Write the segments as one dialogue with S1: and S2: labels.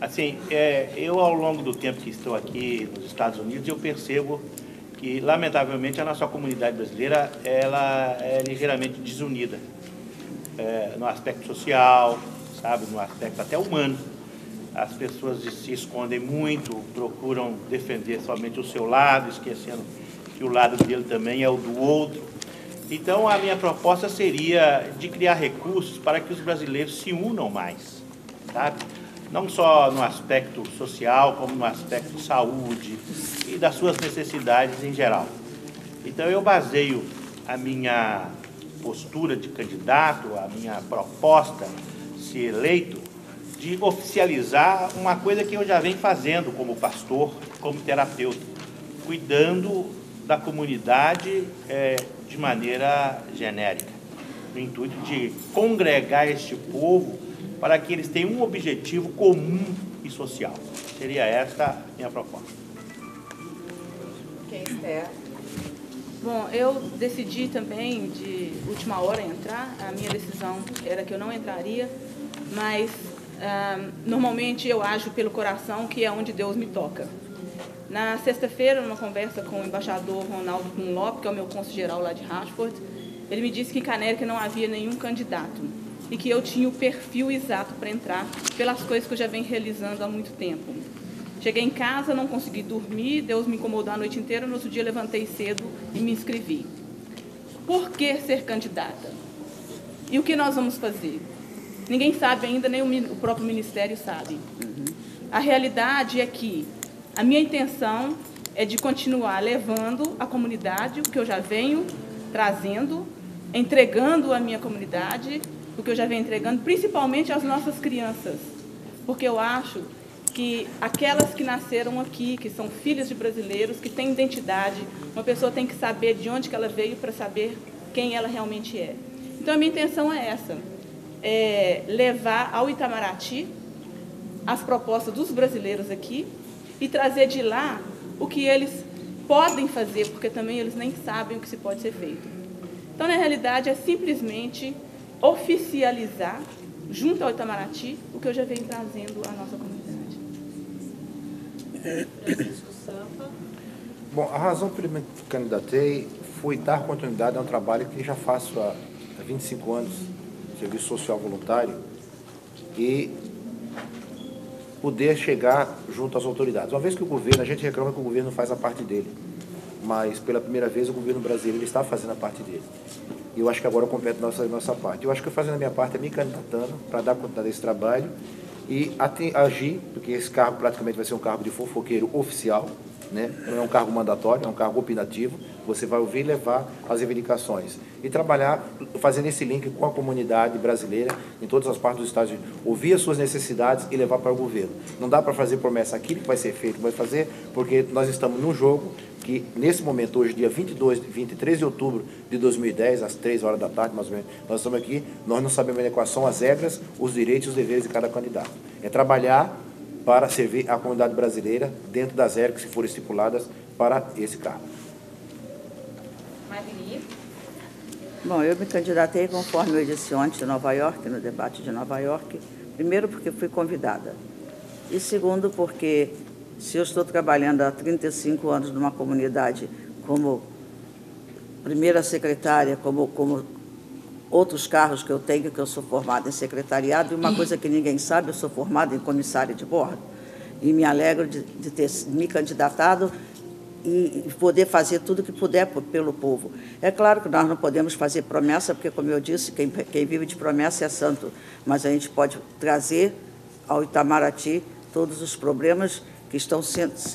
S1: Assim, eu, ao longo do tempo que estou aqui nos Estados Unidos, eu percebo que, lamentavelmente, a nossa comunidade brasileira ela é ligeiramente desunida no aspecto social, sabe, no aspecto até humano. As pessoas se escondem muito, procuram defender somente o seu lado, esquecendo que o lado dele também é o do outro. Então, a minha proposta seria de criar recursos para que os brasileiros se unam mais, sabe? Não só no aspecto social, como no aspecto de saúde e das suas necessidades em geral. Então, eu baseio a minha postura de candidato, a minha proposta, se eleito, de oficializar uma coisa que eu já venho fazendo como pastor, como terapeuta, cuidando da comunidade de maneira genérica, no intuito de congregar este povo para que eles tenham um objetivo comum e social. Seria esta a minha proposta.
S2: Quem está?
S3: Bom, eu decidi também de última hora entrar. A minha decisão era que eu não entraria, mas normalmente eu ajo pelo coração, que é onde Deus me toca. Na sexta-feira, numa conversa com o embaixador Ronaldo Dunlop, que é o meu cônsul-geral lá de Hartford, ele me disse que em Canérica não havia nenhum candidato e que eu tinha o perfil exato para entrar pelas coisas que eu já venho realizando há muito tempo. Cheguei em casa, não consegui dormir, Deus me incomodou a noite inteira, no outro dia levantei cedo e me inscrevi. Por que ser candidata? E o que nós vamos fazer? Ninguém sabe ainda, nem o próprio Ministério sabe. A realidade é que a minha intenção é de continuar levando à comunidade o que eu já venho trazendo, entregando à minha comunidade o que eu já venho entregando, principalmente às nossas crianças. Porque eu acho que aquelas que nasceram aqui, que são filhas de brasileiros, que têm identidade, uma pessoa tem que saber de onde que ela veio para saber quem ela realmente é. Então, a minha intenção é essa. Levar ao Itamaraty as propostas dos brasileiros aqui e trazer de lá o que eles podem fazer, porque também eles nem sabem o que se pode ser feito. Então, na realidade, é simplesmente oficializar, junto ao Itamaraty, o que eu já venho trazendo à nossa comunidade.
S4: Bom, a razão pela que me candidatei foi dar continuidade a um trabalho que já faço há 25 anos, serviço social voluntário, e poder chegar junto às autoridades. Uma vez que o governo, a gente reclama que o governo não faz a parte dele, mas pela primeira vez o governo brasileiro está fazendo a parte dele. E eu acho que agora compete nossa parte. Eu acho que fazendo a minha parte é me candidatando para dar continuidade a esse trabalho e agir, porque esse cargo praticamente vai ser um cargo de fofoqueiro oficial, né? Não é um cargo mandatório, é um cargo opinativo. Você vai ouvir e levar as reivindicações. E trabalhar fazendo esse link com a comunidade brasileira em todas as partes do Estado, de ouvir as suas necessidades e levar para o governo. Não dá para fazer promessa aqui que vai ser feito, vai fazer, porque nós estamos num jogo que, nesse momento, hoje, dia 23 de outubro de 2010, às 3 horas da tarde, mais ou menos, nós estamos aqui, nós não sabemos ainda quais são as regras, os direitos e os deveres de cada candidato. É trabalhar para servir a comunidade brasileira dentro das regras que forem estipuladas para esse cargo.
S2: Marini.
S5: Bom, eu me candidatei conforme eu disse ontem em Nova York, no debate de Nova York, primeiro porque fui convidada, e segundo porque, se eu estou trabalhando há 35 anos numa comunidade como primeira secretária, como outros cargos que eu tenho, que eu sou formada em secretariado, e uma coisa que ninguém sabe, eu sou formada em comissária de bordo, e me alegro de ter me candidatado e poder fazer tudo o que puder pelo povo. É claro que nós não podemos fazer promessa, porque, como eu disse, quem vive de promessa é santo, mas a gente pode trazer ao Itamaraty todos os problemas que estão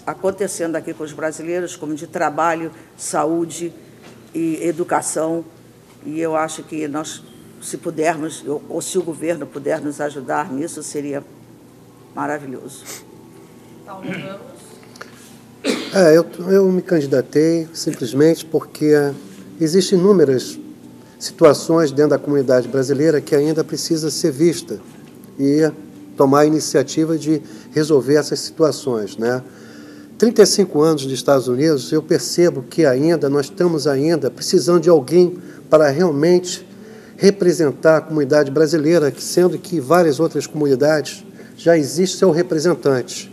S5: acontecendo aqui com os brasileiros, como de trabalho, saúde e educação. E eu acho que nós, se pudermos, ou se o governo puder nos ajudar nisso, seria maravilhoso.
S2: Paulo Ramos.
S6: Eu me candidatei simplesmente porque existem inúmeras situações dentro da comunidade brasileira que ainda precisa ser vista e tomar a iniciativa de resolver essas situações, né? 35 anos dos Estados Unidos, eu percebo que nós estamos precisando de alguém para realmente representar a comunidade brasileira, sendo que várias outras comunidades já existe seu representante.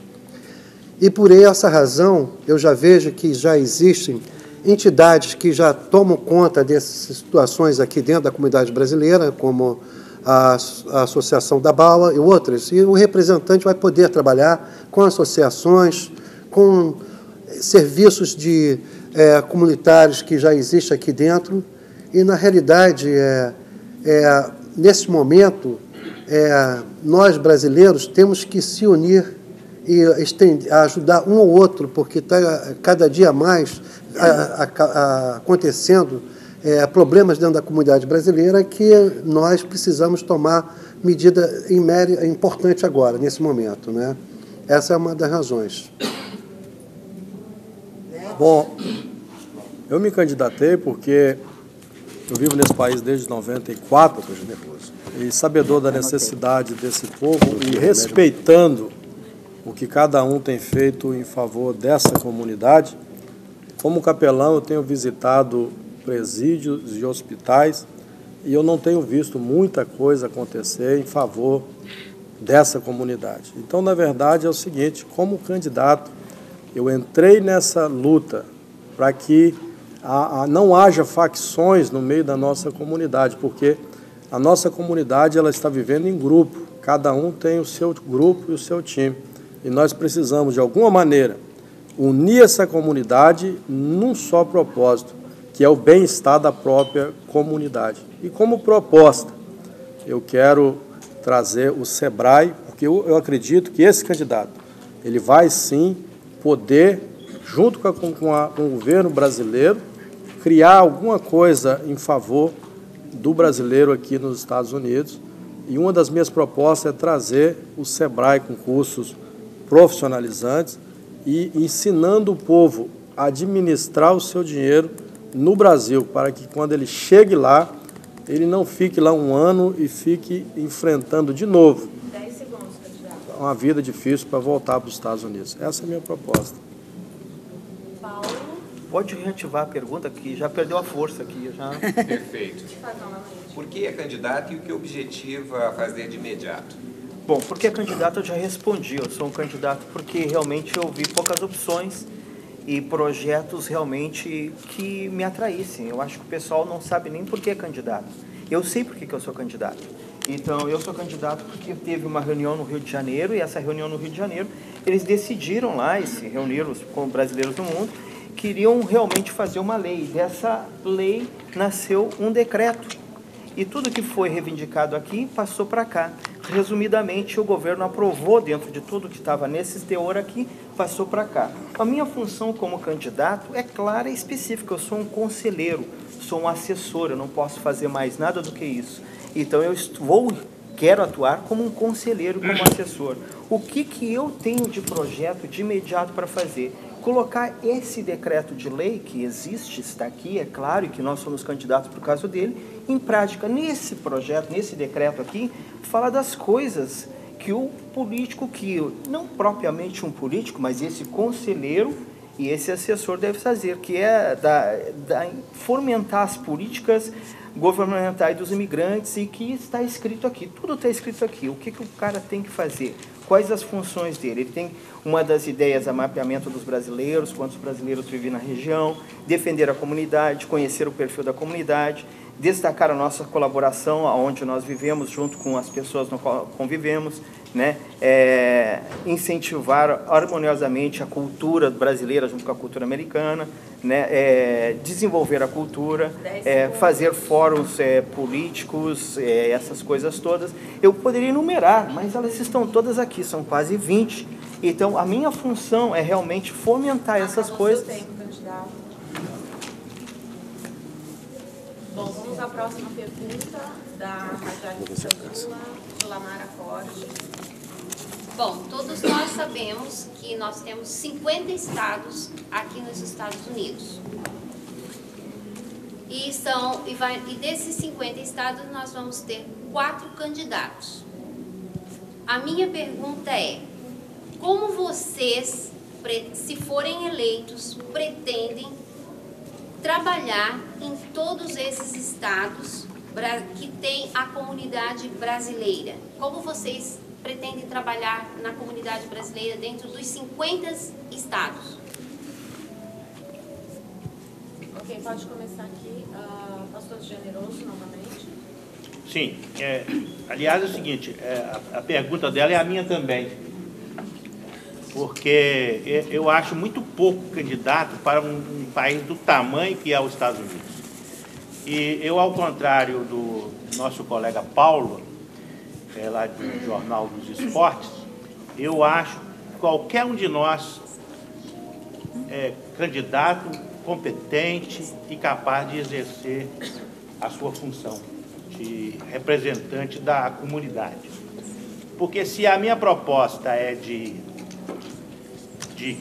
S6: E por essa razão, eu já vejo que já existem entidades que já tomam conta dessas situações aqui dentro da comunidade brasileira, como a Associação da BAUA e outras. E o representante vai poder trabalhar com associações, com serviços comunitários que já existem aqui dentro. E, na realidade, nesse momento, nós brasileiros temos que se unir e ajudar um ao outro, porque está cada dia mais acontecendo problemas dentro da comunidade brasileira que nós precisamos tomar medida importante agora, nesse momento, né? Essa é uma das razões.
S7: Bom, eu me candidatei porque eu vivo nesse país desde 94 e sabedor da necessidade desse povo e respeitando o que cada um tem feito em favor dessa comunidade. Como capelão, eu tenho visitado presídios e hospitais e eu não tenho visto muita coisa acontecer em favor dessa comunidade. Então, na verdade, é o seguinte, como candidato, eu entrei nessa luta para que não haja facções no meio da nossa comunidade, porque a nossa comunidade ela está vivendo em grupo, cada um tem o seu grupo e o seu time. E nós precisamos, de alguma maneira, unir essa comunidade num só propósito, que é o bem-estar da própria comunidade. E como proposta, eu quero trazer o SEBRAE, porque eu acredito que esse candidato ele vai, sim, poder, junto com o governo brasileiro, criar alguma coisa em favor do brasileiro aqui nos Estados Unidos. E uma das minhas propostas é trazer o SEBRAE com cursos profissionalizantes e ensinando o povo a administrar o seu dinheiro no Brasil, para que quando ele chegue lá, ele não fique lá um ano e fique enfrentando de novo
S2: 10 segundos, candidato.
S7: uma vida difícil para voltar para os Estados Unidos. Essa é a minha proposta.
S2: Paulo.
S8: Pode reativar a pergunta, que já perdeu a força aqui. Já...
S9: Perfeito. Por que é candidato e o que objetiva fazer de imediato?
S8: Bom, porque candidato eu já respondi. Eu sou um candidato porque realmente eu vi poucas opções e projetos realmente que me atraíssem. Eu acho que o pessoal não sabe nem por que é candidato. Eu sei por que eu sou candidato. Então, eu sou candidato porque teve uma reunião no Rio de Janeiro, e essa reunião no Rio de Janeiro, eles decidiram lá, e se reuniram com brasileiros do mundo, queriam realmente fazer uma lei. E dessa lei nasceu um decreto. E tudo que foi reivindicado aqui passou para cá. Resumidamente, o governo aprovou dentro de tudo que estava nesse teor aqui, passou para cá. A minha função como candidato é clara e específica. Eu sou um conselheiro, sou um assessor, eu não posso fazer mais nada do que isso. Então, quero atuar como um conselheiro, como assessor. O que eu tenho de projeto de imediato para fazer? Colocar esse decreto de lei que existe, está aqui, é claro, e que nós somos candidatos por causa dele, em prática. Nesse projeto, nesse decreto aqui, fala das coisas que o político, não propriamente um político, mas esse conselheiro e esse assessor deve fazer, que é fomentar as políticas governamentais dos imigrantes, e que está escrito aqui, tudo está escrito aqui. O que o cara tem que fazer? Quais as funções dele? Ele tem uma das ideias, a mapeamento dos brasileiros, quantos brasileiros vivem na região, defender a comunidade, conhecer o perfil da comunidade, destacar a nossa colaboração, onde nós vivemos, junto com as pessoas no qual convivemos, né? Incentivar harmoniosamente a cultura brasileira junto com a cultura americana, né? Desenvolver a cultura, fazer fóruns políticos, essas coisas todas. Eu poderia enumerar, mas elas estão todas aqui, são quase 20. Então, a minha função é realmente fomentar essas coisas.
S2: Bom, vamos à próxima pergunta da Rajane Lamara Forte.
S10: Bom, todos nós sabemos que nós temos 50 estados aqui nos Estados Unidos. E desses 50 estados nós vamos ter 4 candidatos. A minha pergunta é: como vocês, se forem eleitos, pretendem trabalhar em todos esses estados que tem a comunidade brasileira? Como vocês pretendem trabalhar na comunidade brasileira dentro dos 50 estados?
S2: Ok, pode começar aqui. Pastor Generoso, novamente.
S1: Sim. Aliás, é o seguinte, a pergunta dela é a minha também. Porque eu acho muito pouco candidato para um país do tamanho que é os Estados Unidos. E eu, ao contrário do nosso colega Paulo, lá do Jornal dos Esportes, eu acho que qualquer um de nós é candidato, competente e capaz de exercer a sua função de representante da comunidade. Porque se a minha proposta é de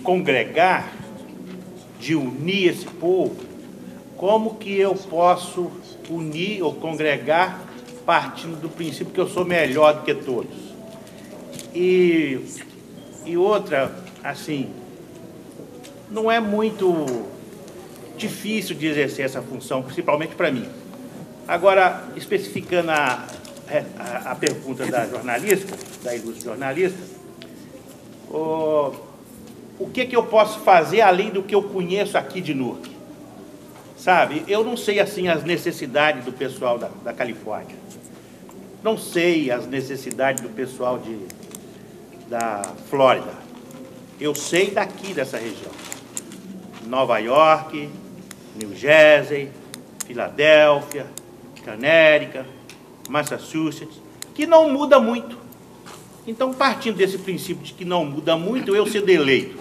S1: congregar, de unir esse povo, como que eu posso unir ou congregar partindo do princípio que eu sou melhor do que todos? E outra, assim, não é muito difícil de exercer essa função, principalmente para mim. Agora, especificando a pergunta da jornalista, da ilustre jornalista, o que eu posso fazer além do que eu conheço aqui de Newark? Sabe, eu não sei assim as necessidades do pessoal da Califórnia, não sei as necessidades do pessoal da Flórida, eu sei daqui dessa região, Nova York, New Jersey, Filadélfia, Connecticut, Massachusetts, que não muda muito. Então, partindo desse princípio de que não muda muito, eu sendo eleito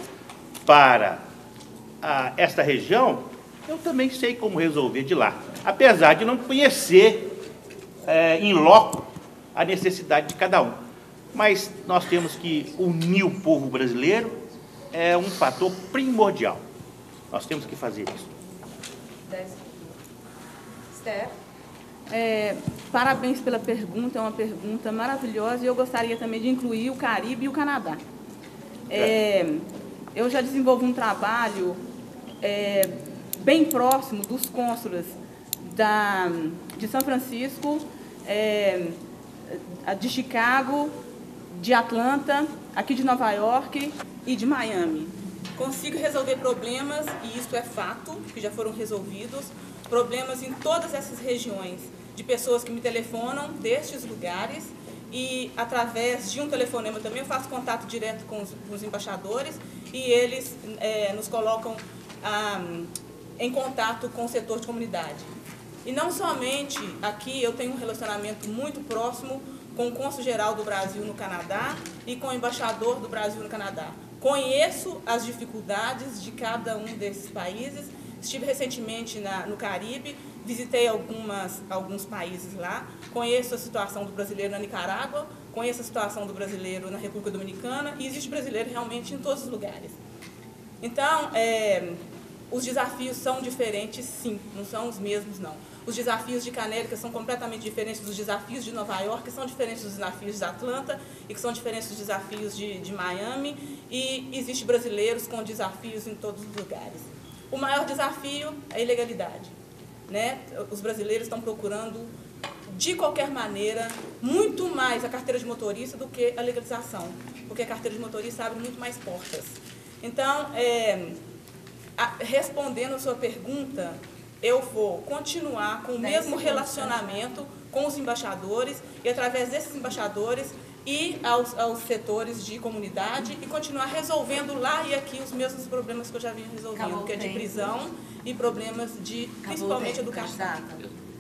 S1: para esta região, eu também sei como resolver de lá, apesar de não conhecer em loco a necessidade de cada um. Mas nós temos que unir o povo brasileiro, é um fator primordial. Nós temos que fazer isso.
S2: 10. Esther?
S3: Parabéns pela pergunta, é uma pergunta maravilhosa, e eu gostaria também de incluir o Caribe e o Canadá. Eu já desenvolvo um trabalho bem próximo dos cônsulas de São Francisco, de Chicago, de Atlanta, aqui de Nova York e de Miami. Consigo resolver problemas, e isso é fato, que já foram resolvidos, problemas em todas essas regiões, de pessoas que me telefonam destes lugares, e através de um telefonema também eu faço contato direto com os embaixadores, e eles nos colocam em contato com o setor de comunidade. E não somente aqui, eu tenho um relacionamento muito próximo com o cônsul-geral do Brasil no Canadá e com o embaixador do Brasil no Canadá. Conheço as dificuldades de cada um desses países. Estive recentemente no Caribe, visitei alguns países lá, conheço a situação do brasileiro na Nicarágua, conheço a situação do brasileiro na República Dominicana, e existe brasileiro realmente em todos os lugares. Então, os desafios são diferentes, sim, não são os mesmos, não. Os desafios de Connecticut são completamente diferentes dos desafios de Nova York, que são diferentes dos desafios de Atlanta e que são diferentes dos desafios de Miami, e existem brasileiros com desafios em todos os lugares. O maior desafio é a ilegalidade, né? Os brasileiros estão procurando, de qualquer maneira, muito mais a carteira de motorista do que a legalização, porque a carteira de motorista abre muito mais portas. Então, respondendo a sua pergunta, eu vou continuar com o mesmo relacionamento com os embaixadores, e através desses embaixadores ir aos setores de comunidade e continuar resolvendo lá e aqui os mesmos problemas que eu já vinha resolvendo, que é de prisão e problemas de, principalmente, educação.